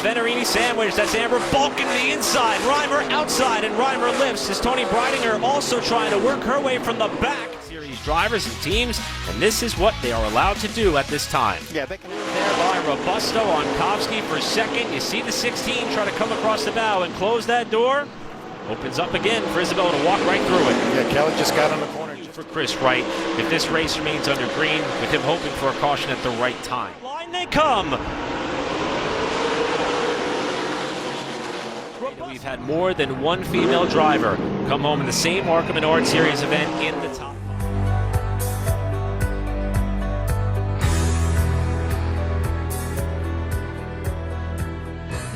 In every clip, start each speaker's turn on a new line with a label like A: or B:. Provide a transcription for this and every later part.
A: Venerini sandwich. That's Amber bulking the inside. Reimer outside, and Reimer lifts as Tony Breidinger also trying to work her way from the back. Series drivers and teams, and this is what they are allowed to do at this time.
B: Yeah, they can.
A: There by Robusto on Kovsky for second. You see the 16 try to come across the bow and close that door. Opens up again for Isabella to walk right through it.
B: Yeah, Kelly just got on the corner.
A: For Chris Wright, if this race remains under green, with him hoping for a caution at the right time. Line they come. We've had more than one female driver come home in the same ARCA Menard Series event in the top.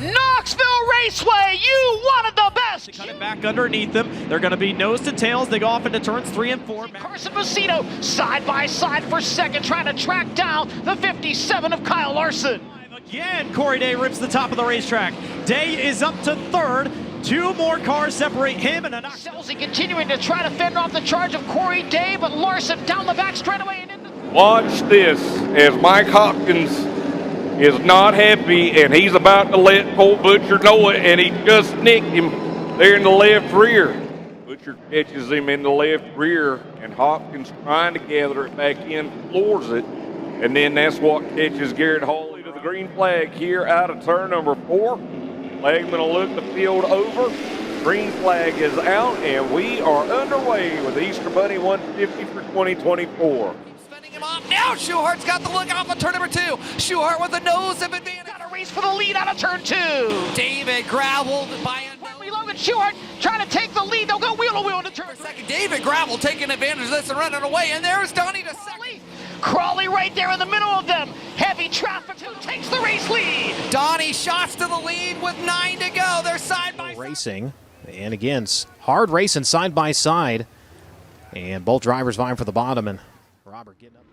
C: Knoxville Raceway, you wanted the best!
D: They cut it back underneath them. They're going to be nose to tails. They go off into turns 3 and 4.
C: Carson Macedo side by side for second, trying to track down the 57 of Kyle Larson.
D: Again, Corey Day rips the top of the racetrack. Day is up to third. 2 more cars separate him and
C: Selzy continuing to try to fend off the charge of Corey Day, but Larson down the back straightaway and into.
E: Watch this as Mike Hopkins is not happy, and he's about to let Cole Butcher know it, and he just nicked him there in the left rear. Butcher catches him in the left rear, and Hopkins trying to gather it back in, floors it, and then that's what catches Garrett Hawley to the green flag here out of turn number 4. Flagman will look the field over. Green flag is out, and we are underway with Easter Bunny 150 for 2024.
F: Him off now. Schuhart's got the look off on turn number 2. Schuhart with a nose of advantage.
C: Got a race for the lead out of turn 2.
F: David graveled by a
C: Logan Schuhart trying to take the lead. They'll go wheel to wheel into turn 2.
F: David Gravel taking advantage of this and running away. And there's Donnie to second.
C: Crawley right there in the middle of them. Heavy traffic. Who takes the race lead?
F: Donnie shots to the lead with 9 to go. They're side by side.
G: Racing. And again, hard racing side by side. And both drivers vying for the bottom. And Robert getting up.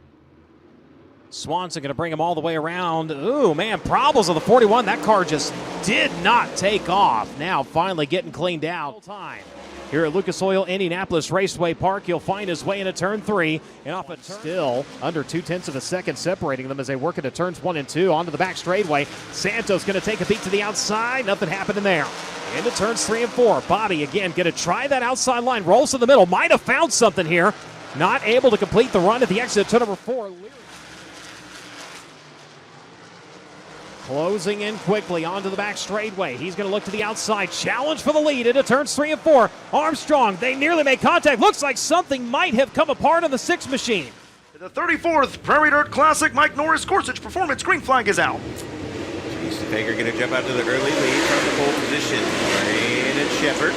G: Swanson going to bring him all the way around. Ooh, man, problems on the 41. That car just did not take off. Now finally getting cleaned out. Here at Lucas Oil Indianapolis Raceway Park, he'll find his way into turn 3. And off a turn. Still under 0.2 of a second separating them as they work into turns 1 and 2. Onto the back straightaway. Santos going to take a beat to the outside. Nothing happening there. Into turns 3 and 4. Bobby again going to try that outside line. Rolls in the middle. Might have found something here. Not able to complete the run at the exit of turn number 4. Closing in quickly onto the back straightaway. He's going to look to the outside. Challenge for the lead into turns 3 and 4. Armstrong, they nearly make contact. Looks like something might have come apart on the 6 machine.
H: The 34th Prairie Dirt Classic Mike Norris Gorsuch Performance green flag is out.
I: Jason Fager going to jump out to the early lead from the pole position. Brandon Shepard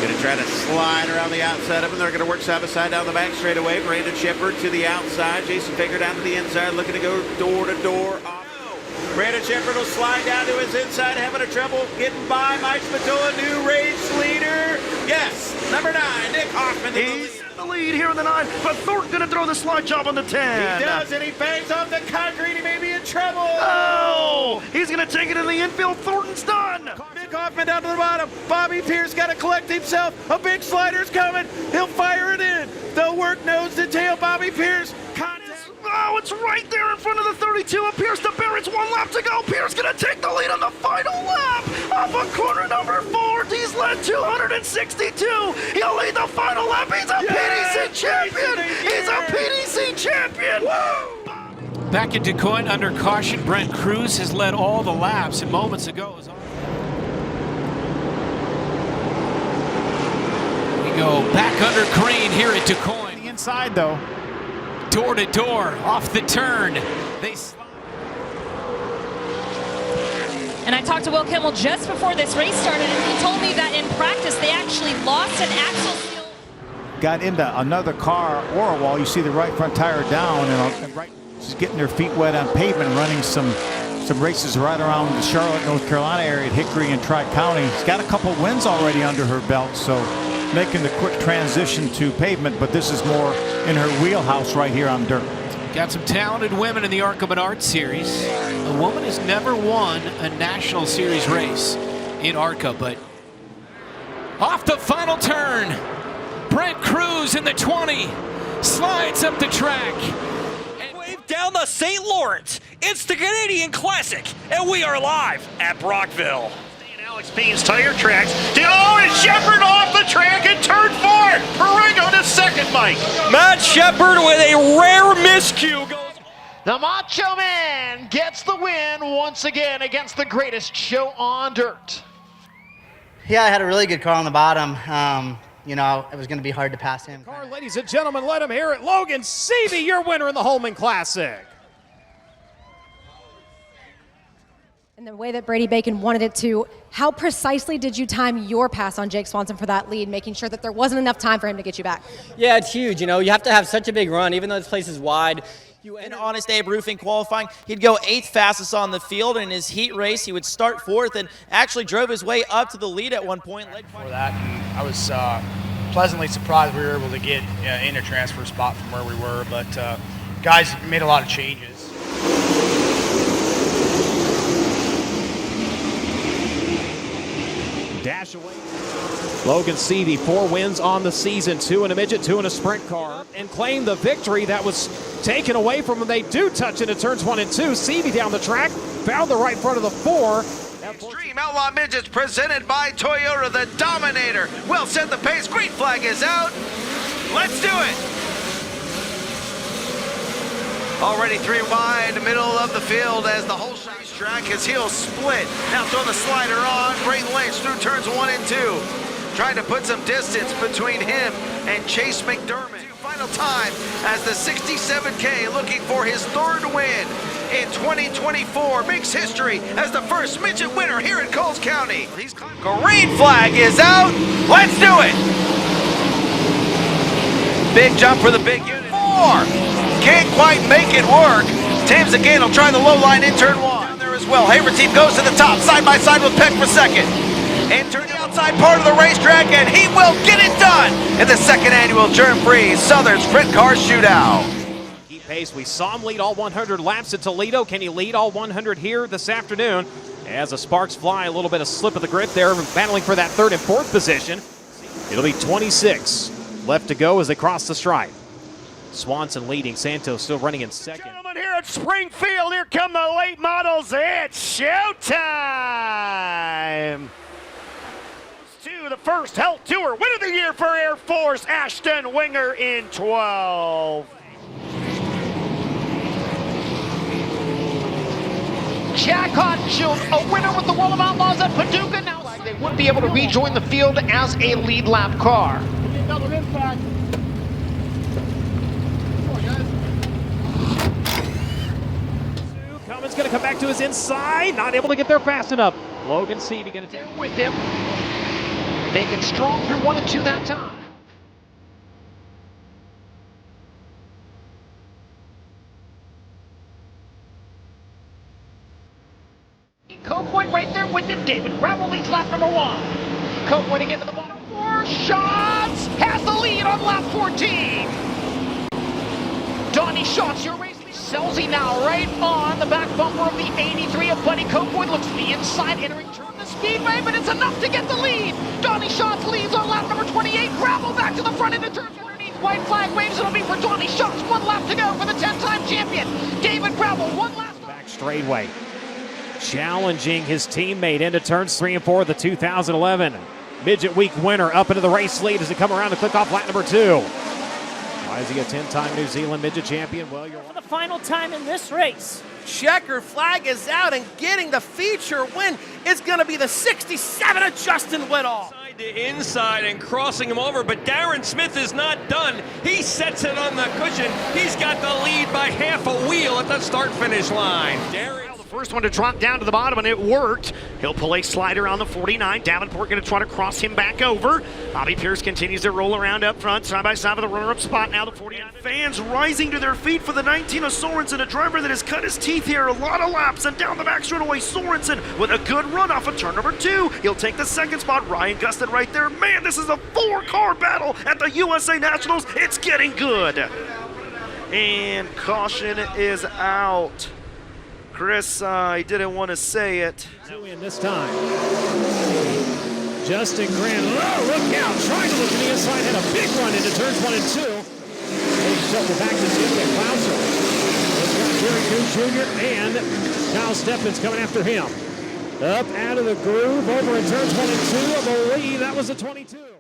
I: going to try to slide around the outside of him. They're going to work side by side down the back straightaway. Brandon Shepard to the outside. Jason Fager down to the inside, looking to go door to door. Brandon Shepard will slide down to his inside, having a trouble getting by Mike Spatola, new race leader. Yes, number 9, Nick Hoffman.
H: He's in the lead here in the 9, but Thornton going to throw the slide job on the 10.
I: He does, and he bangs off the concrete. He may be in trouble.
H: Oh, he's going to take it in the infield. Thornton's done.
I: Nick Hoffman down to the bottom. Bobby Pierce got to collect himself. A big slider's coming. He'll fire it in. They'll work nose to tail. Bobby Pierce.
H: Oh, it's right there in front of the 32 of Pierce to Barrett's. 1 lap to go. Pierce going to take the lead on the final lap off of corner number 4. He's led 262. He'll lead the final lap. He's a PDC champion. He's a PDC champion. Woo!
J: Back in DeCoin under caution, Brent Cruz has led all the laps, and moments ago we go back under green here at DeCoin.
D: The inside though.
J: Door to door, off the turn.
K: And I talked to Will Kimmel just before this race started, and he told me that in practice they actually lost an axle seal.
L: Got into another car or a wall. You see the right front tire down, and right, just getting their feet wet on pavement, running some races right around the Charlotte, North Carolina area at Hickory and Tri-County. She's got a couple wins already under her belt, so making the quick transition to pavement, but this is more in her wheelhouse right here on dirt.
J: Got some talented women in the ARCA Menard Series. A woman has never won a National Series race in ARCA, but off the final turn, Brent Cruz in the 20 slides up the track.
A: Wave
B: down the St. Lawrence. It's the Canadian Classic, and we are live at Brockville.
H: Alex Payne's tire tracks. Oh, and Shepard off the track in turn 4. Parengo to second, Mike.
B: Matt Shepard with a rare miscue goes.
C: The Macho Man gets the win once again against the greatest show on dirt.
M: Yeah, I had a really good car on the bottom. You know, it was going to be hard to pass him.
G: Car, ladies and gentlemen, let him hear it. Logan Seavey, your winner in the Holman Classic.
N: And the way that Brady Bacon wanted it to, how precisely did you time your pass on Jake Swanson for that lead, making sure that there wasn't enough time for him to get you back?
O: Yeah, it's huge. You know, you have to have such a big run, even though this place is wide.
P: In Honest Abe Roofing qualifying, he'd go 8th fastest on the field. In his heat race, he would start 4th and actually drove his way up to the lead at one point.
Q: For that, and I was pleasantly surprised we were able to get in a transfer spot from where we were, but guys made a lot of changes.
G: Dash away. Logan Seavey, 4 wins on the season, 2 in a midget, 2 in a sprint car, and claimed the victory that was taken away from him. They do touch into turns 1 and 2. Seavey down the track, found the right front of the 4.
F: Extreme Outlaw Midgets presented by Toyota, the Dominator. Will set the pace. Green flag is out. Let's do it. Already 3 wide, middle of the field as the whole track, his heels split. Now throwing the slider on, great lengths through turns 1 and 2. Trying to put some distance between him and Chase McDermott. Final time as the 67K looking for his 3rd win in 2024. Makes history as the first midget winner here in Coles County. Green flag is out. Let's do it. Big jump for the big unit. 4. Can't quite make it work. James again will try the low line in turn 1. Down there as well. Hayward team goes to the top, side by side with Peck for second. Enter the outside part of the racetrack, and he will get it done in the 2nd annual Germ-Free Southern Sprint Car Shootout.
G: Keep pace. We saw him lead all 100 laps at Toledo. Can he lead all 100 here this afternoon? As the sparks fly, a little bit of slip of the grip there, battling for that 3rd and 4th position. It'll be 26 left to go as they cross the stripe. Swanson leading, Santos still running in 2nd.
H: Gentlemen, here at Springfield, here come the late models. It's showtime. To the first Health Tour win of the year for Air Force, Ashton Winger in 12.
C: Jack Hodgkill, a winner with the World of Outlaws at Paducah. Now they would be able to rejoin the field as a lead lap car.
G: Cummins going to come back to his inside, not able to get there fast enough. Logan Seavey going to take
C: with him. Making strong through 1 and 2 that time. Copeland right there with him. David Gravel leads lap number 1. Copeland into the bottom 4 shots. Has the lead on lap 14. Donnie Schatz, your race lead. Selzy now right on the back bumper of the 83 of Buddy Copeland. Looks to the inside, entering turn the speedway, but it's enough to get the lead. Donnie Schatz leads on lap number 28. Gravel back to the front into turn underneath. White flag waves. It'll be for Donnie Schatz. 1 lap to go for the 10-time champion. David Gravel, 1 lap.
G: Back straightaway. Challenging his teammate into turns 3 and 4 of the 2011 Midget Week winner up into the race lead as they come around to click off lap number 2. Why is he a 10-time New Zealand Midget champion? Well, you're
R: for the final time in this race.
B: Checker flag is out, and getting the feature win is going to be the 67 of Justin Whittall. Side to inside and crossing him over, but Darren Smith is not done. He sets it on the cushion. He's got the lead by half a wheel at the start-finish line. Darren.
H: First one to drop down to the bottom, and it worked. He'll pull a slider on the 49. Davenport going to try to cross him back over. Bobby Pierce continues to roll around up front, side by side with the runner-up spot. Now the 49.
S: Fans rising to their feet for the 19 of Sorensen, a driver that has cut his teeth here. A lot of laps, and down the back straightaway, Sorensen with a good run off of turn number 2. He'll take the 2nd spot. Ryan Gustin right there. Man, this is a 4-car battle at the USA Nationals. It's getting good. And caution is out. Chris, I didn't want to say it.
G: In this time. Justin Grant, oh, look out, trying to look to the inside, had a big run into turns 1 and 2. They shuffle back to Jimmy and Clouser.
T: Jerry Coon Jr. and Kyle Stephens coming after him. Up out of the groove, over in turns 1 and 2 of the lead. That was a 22.